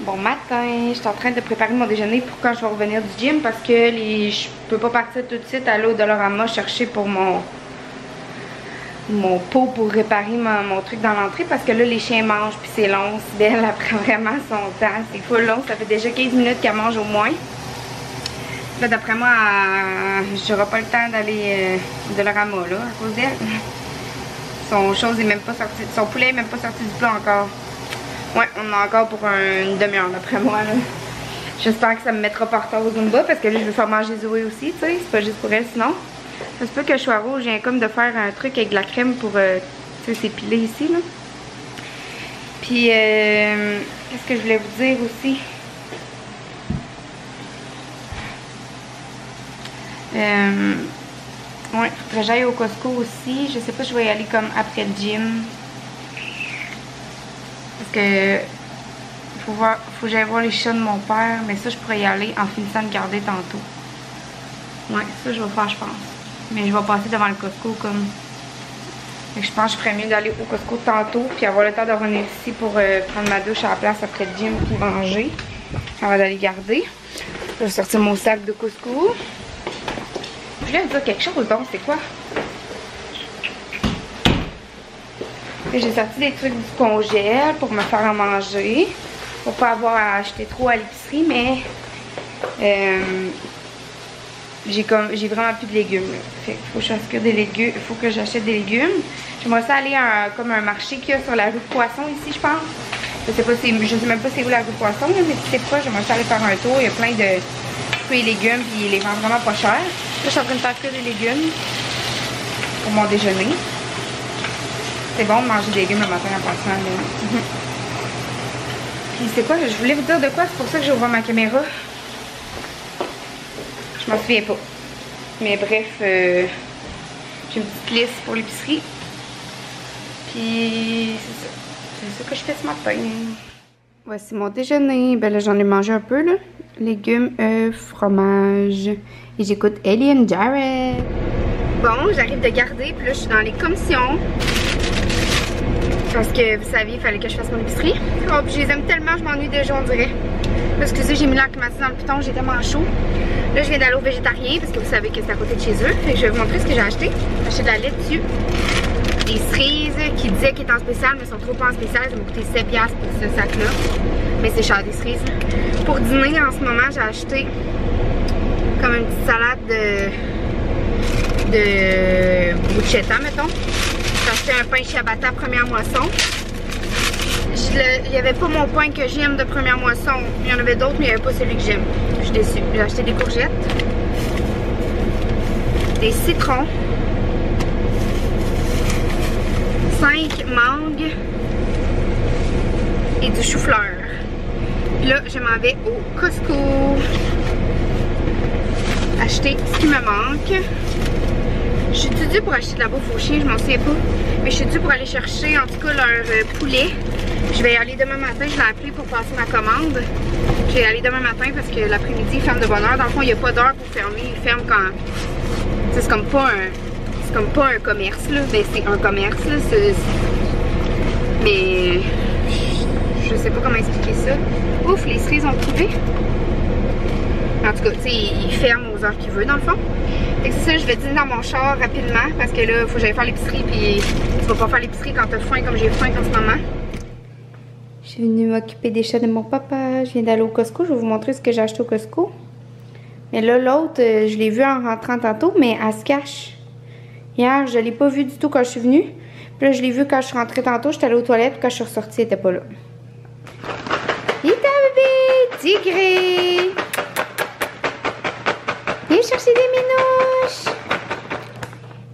Bon matin, je suis en train de préparer mon déjeuner pour quand je vais revenir du gym parce que je peux pas partir tout de suite aller au Dollarama chercher pour mon pot pour réparer mon truc dans l'entrée parce que là les chiens mangent puis c'est long. Sibelle elle prend vraiment son temps, c'est full long, ça fait déjà 15 minutes qu'elle mange au moins. Là d'après moi, j'aurai pas le temps d'aller au Dollarama là à cause d'elle. Son chose est même pas sorti, son poulet est même pas sorti du plat encore. Ouais, on a encore pour une demi-heure d'après moi là. J'espère que ça me mettra pas en retard au Zumba parce que là je veux faire manger Zoé aussi, tu sais, c'est pas juste pour elle sinon. Ça se peut que je sois rouge, je viens comme de faire un truc avec de la crème pour s'épiler ici là. Puis qu'est-ce que je voulais vous dire aussi? Ouais, faudrait que j'aille au Costco aussi. Je sais pas si je vais y aller comme après le gym. Parce que faut que j'aille voir les chats de mon père. Mais ça, je pourrais y aller en finissant de garder tantôt. Ouais, ça je vais faire, je pense. Mais je vais passer devant le Costco comme. Fait que je pense que je ferais mieux d'aller au Costco tantôt. Puis avoir le temps de revenir ici pour prendre ma douche à la place après le gym puis manger. Avant d'aller garder. Je vais sortir mon sac de Costco. Je voulais vous dire quelque chose donc, c'est quoi? J'ai sorti des trucs du congèle pour me faire à manger. Pour pas avoir à acheter trop à l'épicerie, mais j'ai vraiment plus de légumes. Fait faut que j'achète des légumes. Faut que j'achète des légumes. J'aimerais ça aller à comme un marché qu'il y a sur la rue de Poisson ici, je pense. Je sais même pas c'est où la rue de Poisson, là, mais si c'est pas, j'aimerais ça aller faire un tour. Il y a plein de fruits et légumes, puis ils les vendent vraiment pas cher. Là, je suis en train de faire que des légumes pour mon déjeuner. C'est bon de manger des légumes le matin en passant. Puis c'est quoi? Je voulais vous dire de quoi, c'est pour ça que j'ai ouvert ma caméra. Je m'en souviens pas. Mais bref, j'ai une petite liste pour l'épicerie. Puis c'est ça. C'est ça que je fais ce matin. Voici mon déjeuner. Ben là, j'en ai mangé un peu, là. Légumes, œufs, fromage. Et j'écoute Ellie and Jared. Bon, j'arrive de garder, puis là, je suis dans les commissions. Parce que, vous saviez, il fallait que je fasse mon épicerie. Oh, puis je les aime tellement, je m'ennuie déjà, on dirait. Parce que j'ai mis l'air climatisé dans le piton, j'ai tellement chaud. Là, je viens d'aller au végétarien, parce que vous savez que c'est à côté de chez eux. Fait que je vais vous montrer ce que j'ai acheté. J'ai acheté de la laitue. Des cerises qui disaient qu'ils étaient en spécial, mais sont trop pas en spécial. Ça m'a coûté 7$ pour ce sac-là. Mais c'est cher des cerises. Pour dîner, en ce moment, j'ai acheté comme une petite salade de bruschetta, mettons. J'ai acheté un pain ciabatta première moisson. Il n'y avait pas mon pain que j'aime de première moisson. Il y en avait d'autres, mais il n'y avait pas celui que j'aime. Je suis déçue. J'ai acheté des courgettes, des citrons, 5 mangues et du chou-fleur. Là, je m'en vais au Costco acheter ce qui me manque. Je suis due pour acheter de la bouffe aux chiens, je m'en souviens pas. Mais je suis due pour aller chercher en tout cas leur poulet. Je vais y aller demain matin, je l'ai appelé pour passer ma commande. Je vais y aller demain matin parce que l'après-midi il ferme de bonne heure. Dans le fond, il n'y a pas d'heure pour fermer, il ferme quand. C'est comme pas un commerce là, ben c'est un commerce là. Mais je sais pas comment expliquer ça. Ouf, les cerises ont trouvé. En tout cas, tu sais, il ferme aux heures qu'il veut dans le fond. Fait que c'est ça, je vais dîner dans mon char rapidement parce que là, il faut que j'aille faire l'épicerie. Puis tu vas pas faire l'épicerie quand t'as faim comme j'ai faim en ce moment. Je suis venue m'occuper des chats de mon papa. Je viens d'aller au Costco. Je vais vous montrer ce que j'ai acheté au Costco. Mais là, l'autre, je l'ai vu en rentrant tantôt, mais elle se cache. Hier, je l'ai pas vu du tout quand je suis venue. Puis là, je l'ai vu quand je suis rentrée tantôt. J'étais allée aux toilettes. Puis quand je suis ressortie, elle était pas là. Il est bébé! Tigré! Viens chercher des minouches!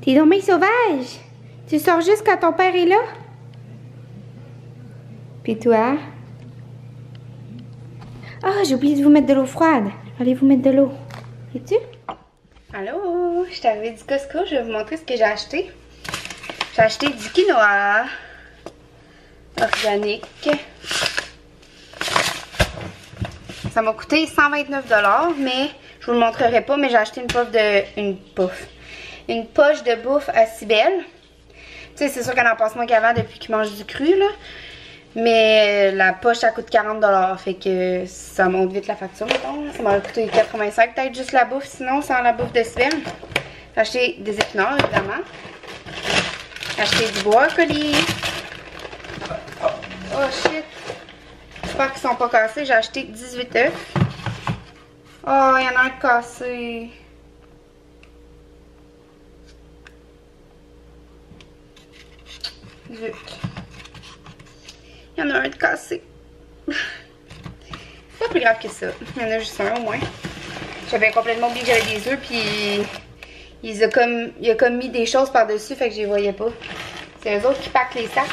T'es donc bien sauvage! Tu sors juste quand ton père est là? Puis toi? Ah, oh, j'ai oublié de vous mettre de l'eau froide. Allez vous mettre de l'eau. Es-tu? Allô? Je suis arrivée du Costco. Je vais vous montrer ce que j'ai acheté. J'ai acheté du quinoa organique. Ça m'a coûté 129 $, mais je vous le montrerai pas, mais j'ai acheté une poche de bouffe à Sibelle. Tu sais, c'est sûr qu'elle en passe moins qu'avant depuis qu'il mange du cru, là. Mais la poche, ça coûte 40$. Fait que ça monte vite la facture, mettons. Ça m'a coûté 85$, peut-être juste la bouffe, sinon sans la bouffe de Sven. J'ai acheté des épinards, évidemment. J'ai acheté du brocoli. Oh shit. J'espère qu'ils sont pas cassés. J'ai acheté 18 œufs. Oh, il y en a un de cassé. Zut. Il y en a un de cassé. C'est pas plus grave que ça. Il y en a juste un au moins. J'avais complètement oublié que j'avais des œufs, puis il a comme mis des choses par-dessus, fait que je les voyais pas. C'est eux autres qui packent les sacs.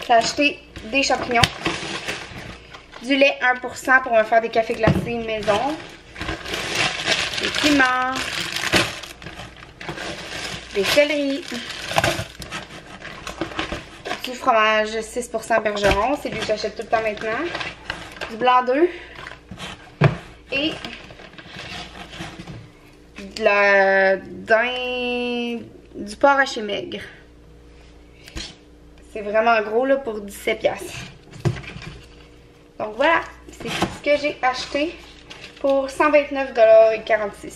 J'ai acheté des champignons, du lait 1% pour me faire des cafés glacés maison, des piments, des céleris, du fromage 6% Bergeron, c'est lui que j'achète tout le temps maintenant, du blanc d'œuf et du porc haché maigre. C'est vraiment gros là pour 17$. Donc voilà, c'est ce que j'ai acheté pour 129,46$.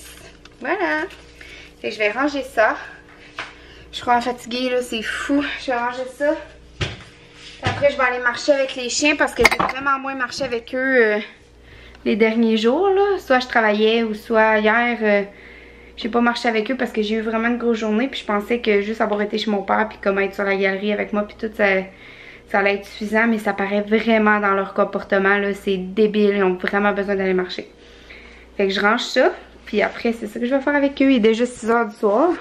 Voilà. Fait que je vais ranger ça. Je suis vraiment fatiguée là, c'est fou. Je vais ranger ça. Après, je vais aller marcher avec les chiens parce que j'ai vraiment moins marché avec eux les derniers jours là. Soit je travaillais ou soit hier, j'ai pas marché avec eux parce que j'ai eu vraiment une grosse journée. Puis je pensais que juste avoir été chez mon père puis comme être sur la galerie avec moi puis tout ça allait être suffisant. Mais ça paraît vraiment dans leur comportement là. C'est débile, ils ont vraiment besoin d'aller marcher. Fait que je range ça. Puis après, c'est ça que je vais faire avec eux. Il est déjà 6h du soir.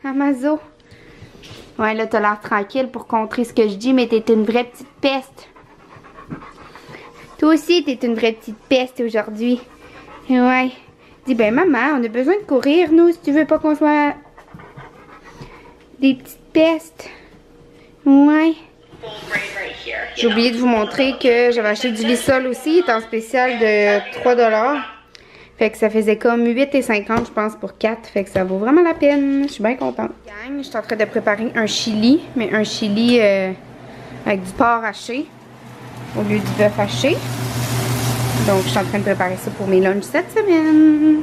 Amazo. Ouais, là, t'as l'air tranquille pour contrer ce que je dis, mais t'es une vraie petite peste. Toi aussi, t'es une vraie petite peste aujourd'hui. Ouais. Dis, ben, maman, on a besoin de courir, nous, si tu veux pas qu'on soit des petites pestes. Ouais. J'ai oublié de vous montrer que j'avais acheté du Lysol aussi. Il est en spécial de 3$. Fait que ça faisait comme 8,50 je pense pour 4. Fait que ça vaut vraiment la peine. Je suis bien contente. Gang, je suis en train de préparer un chili. Mais un chili avec du porc haché au lieu du bœuf haché. Donc je suis en train de préparer ça pour mes lunchs cette semaine.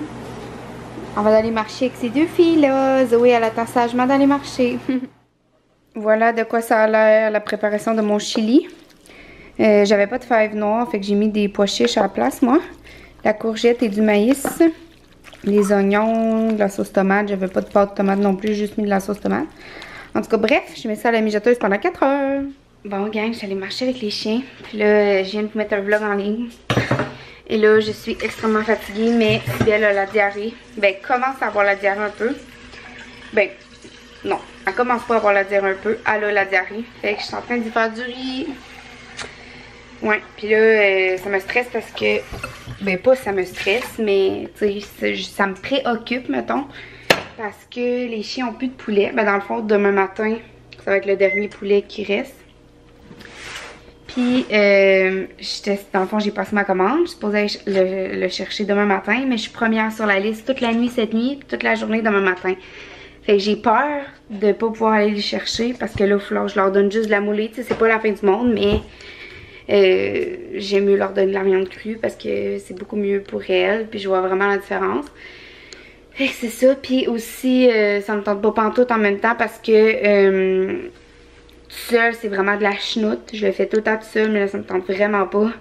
On va aller marcher avec ces deux filles là. Zoé elle attend sagement d'aller marcher. Voilà de quoi ça a l'air la préparation de mon chili. J'avais pas de fèves noires. Fait que j'ai mis des pois chiches à la place moi. La courgette et du maïs, les oignons, de la sauce tomate. J'avais pas de pâte tomate non plus, juste mis de la sauce tomate. En tout cas, bref, je mets ça à la mijoteuse pendant 4 heures. Bon, gang, je suis allée marcher avec les chiens. Puis là, je viens de vous mettre un vlog en ligne. Et là, je suis extrêmement fatiguée, mais Sibelle a la diarrhée. Ben, commence à avoir la diarrhée un peu. Ben, non, elle commence pas à avoir la diarrhée un peu. Elle a la diarrhée. Fait que je suis en train d'y faire du riz. Ouais, puis là, ça me stresse parce que... Ben, pas ça me stresse, mais tu sais, ça me préoccupe, mettons. Parce que les chiens ont plus de poulet. Ben, dans le fond, demain matin, ça va être le dernier poulet qui reste. Puis, dans le fond, j'ai passé ma commande. Je suis supposée aller le chercher demain matin, mais je suis première sur la liste toute la nuit cette nuit, puis toute la journée demain matin. Fait que j'ai peur de pas pouvoir aller les chercher parce que là, il va falloir que je leur donne juste de la moulée. Tu sais, c'est pas la fin du monde, mais... j'aime mieux leur donner de la viande crue parce que c'est beaucoup mieux pour elles. Puis je vois vraiment la différence. Fait que c'est ça. Puis aussi, ça me tente pas pantoute en même temps parce que tout seul, c'est vraiment de la chenoute. Je le fais tout le temps tout seul, mais là, ça me tente vraiment pas.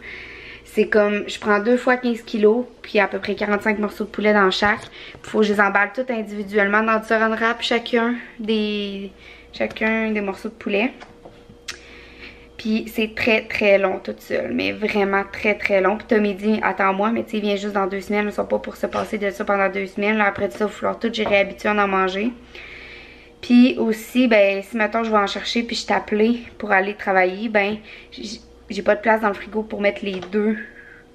C'est comme, je prends 2 fois 15 kilos, puis à peu près 45 morceaux de poulet dans chaque. Il faut que je les emballe toutes individuellement dans du saran wrap, chacun des morceaux de poulet. Puis c'est très très long toute seule, mais vraiment très très long. Puis Tommy dit attends-moi, mais tu sais, il vient juste dans 2 semaines, ils sont pas pour se passer de ça pendant 2 semaines. Là, après ça, il va falloir tout gérer habitué à en manger. Puis aussi, ben si mettons je vais en chercher puis je t'appelais pour aller travailler, ben j'ai pas de place dans le frigo pour mettre les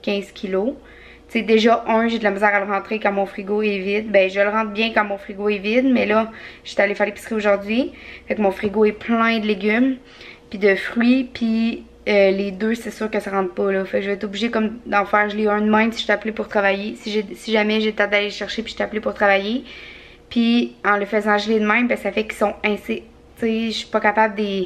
15 kilos. Tu sais, déjà, j'ai de la misère à le rentrer quand mon frigo est vide. Ben, je le rentre bien quand mon frigo est vide, mais là, j'étais allée faire l'épicerie aujourd'hui. Fait que mon frigo est plein de légumes, puis de fruits, puis les 2, c'est sûr que ça rentre pas, là. Fait que je vais être obligée comme d'en faire geler un de même si je t'appelais pour travailler. Si jamais j'ai tâté d'aller le chercher puis je t'appelais pour travailler. Puis, en le faisant geler de même, ben, ça fait qu'ils sont ainsi... Tu sais, je suis pas capable de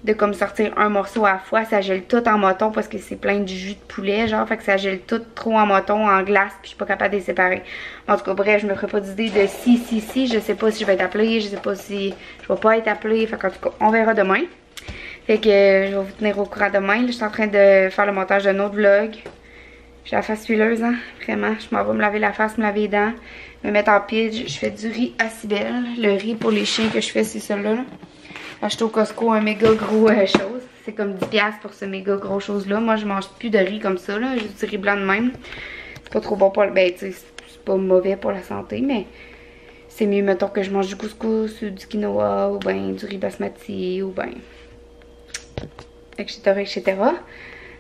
de comme sortir un morceau à la fois, ça gèle tout en moton parce que c'est plein de jus de poulet, genre, fait que ça gèle tout trop en moton, en glace, puis je suis pas capable de les séparer. En tout cas, bref, je me ferai pas d'idée de si, je sais pas si je vais être appelée, je sais pas si je vais pas être appelée, fait qu'en tout cas, on verra demain. Fait que je vais vous tenir au courant demain. Là, je suis en train de faire le montage d'un autre vlog. J'ai la face huileuse, hein, vraiment. Je m'en vais me laver la face, me laver les dents, me mettre en pile. Je fais du riz à Cybelle. Le riz pour les chiens que je fais, c'est celui-là. J'ai acheté au Costco un méga gros chose. C'est comme 10$ pour ce méga gros chose-là. Moi, je mange plus de riz comme ça, là. Juste du riz blanc de même. C'est pas trop bon pour le... Ben, tu sais, c'est pas mauvais pour la santé, mais c'est mieux, mettons, que je mange du couscous ou du quinoa ou ben du riz basmati ou ben... etc., etc.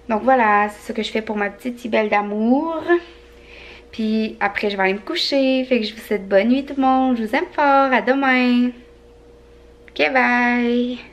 Donc voilà, c'est ça que je fais pour ma petite Cybelle d'amour. Puis après, je vais aller me coucher. Fait que je vous souhaite bonne nuit tout le monde. Je vous aime fort. À demain. Ok, bye.